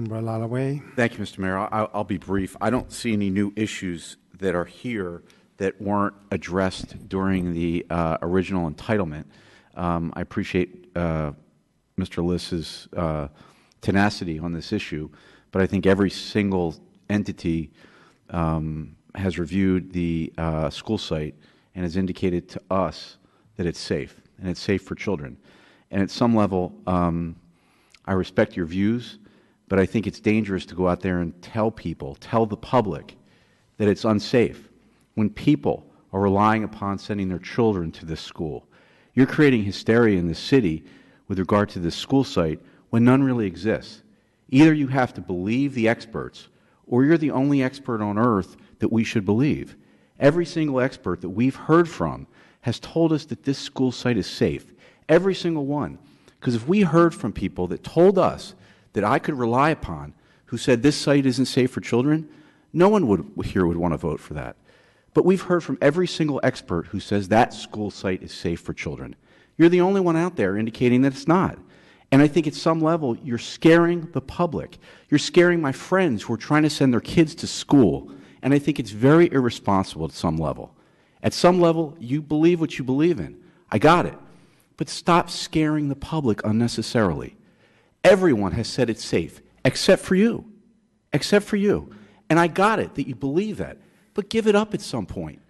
Member Lalloway. Thank you, Mr. Mayor. I'll be brief. I don't see any new issues that are here that weren't addressed during the original entitlement. I appreciate Mr. Liss's tenacity on this issue, but I think every single entity has reviewed the school site and has indicated to us that it's safe, and it's safe for children. And at some level, I respect your views, but I think it's dangerous to go out there and tell people, tell the public, that it's unsafe when people are relying upon sending their children to this school. You're creating hysteria in the city with regard to this school site when none really exists. Either you have to believe the experts, or you're the only expert on earth that we should believe. Every single expert that we've heard from has told us that this school site is safe. Every single one. Because if we heard from people that told us that I could rely upon, who said this site isn't safe for children, no one here would want to vote for that. But we've heard from every single expert who says that school site is safe for children. You're the only one out there indicating that it's not. And I think at some level, you're scaring the public. You're scaring my friends who are trying to send their kids to school. And I think it's very irresponsible at some level. At some level, you believe what you believe in. I got it. But stop scaring the public unnecessarily. Everyone has said it's safe, except for you. Except for you. And I got it that you believe that. But give it up at some point.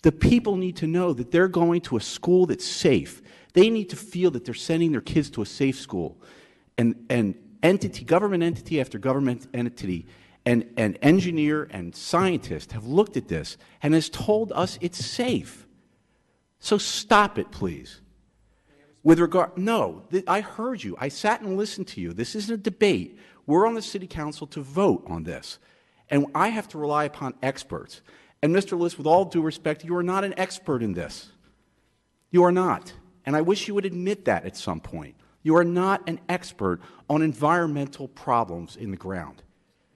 The people need to know that they're going to a school that's safe. They need to feel that they're sending their kids to a safe school. And entity, government entity after government entity, and engineer and scientist have looked at this and has told us it's safe. So stop it, please. With regard, no, I heard you. I sat and listened to you. This isn't a debate. We're on the City Council to vote on this. And I have to rely upon experts. And Mr. Liss, with all due respect, you are not an expert in this. You are not. And I wish you would admit that at some point. You are not an expert on environmental problems in the ground.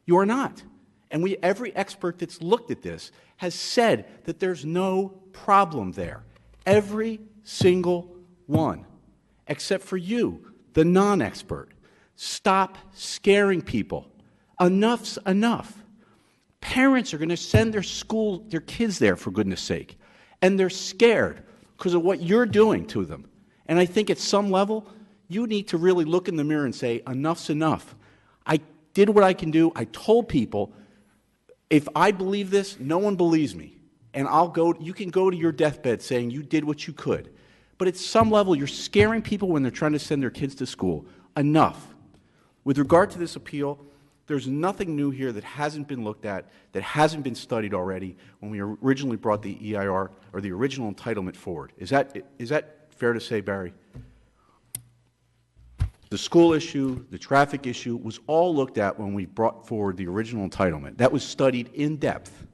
You are not. And every expert that's looked at this has said that there's no problem there. Every single one. Except for you, the non-expert. Stop scaring people. Enough's enough. Parents are going to send their kids there, for goodness sake, and they're scared because of what you're doing to them. And I think at some level, you need to really look in the mirror and say, enough's enough. I did what I can do. I told people, if I believe this, no one believes me. And you can go to your deathbed saying you did what you could. But at some level, you're scaring people when they're trying to send their kids to school. Enough. With regard to this appeal, there's nothing new here that hasn't been looked at, that hasn't been studied already when we originally brought the EIR, or the original entitlement, forward. Is that fair to say, Barry? The school issue, the traffic issue, was all looked at when we brought forward the original entitlement. That was studied in depth.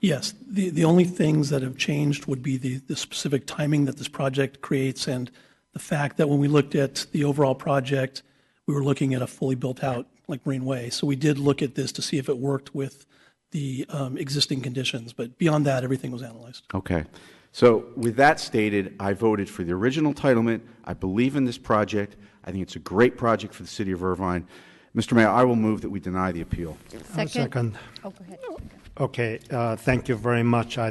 Yes. The only things that have changed would be the specific timing that this project creates, and the fact that when we looked at the overall project, we were looking at a fully built out like Marine Way. So we did look at this to see if it worked with the existing conditions. But beyond that, everything was analyzed. Okay. So with that stated, I voted for the original entitlement. I believe in this project. I think it's a great project for the city of Irvine. Mr. Mayor, I will move that we deny the appeal. Second. Oh, go ahead. Okay. Thank you very much.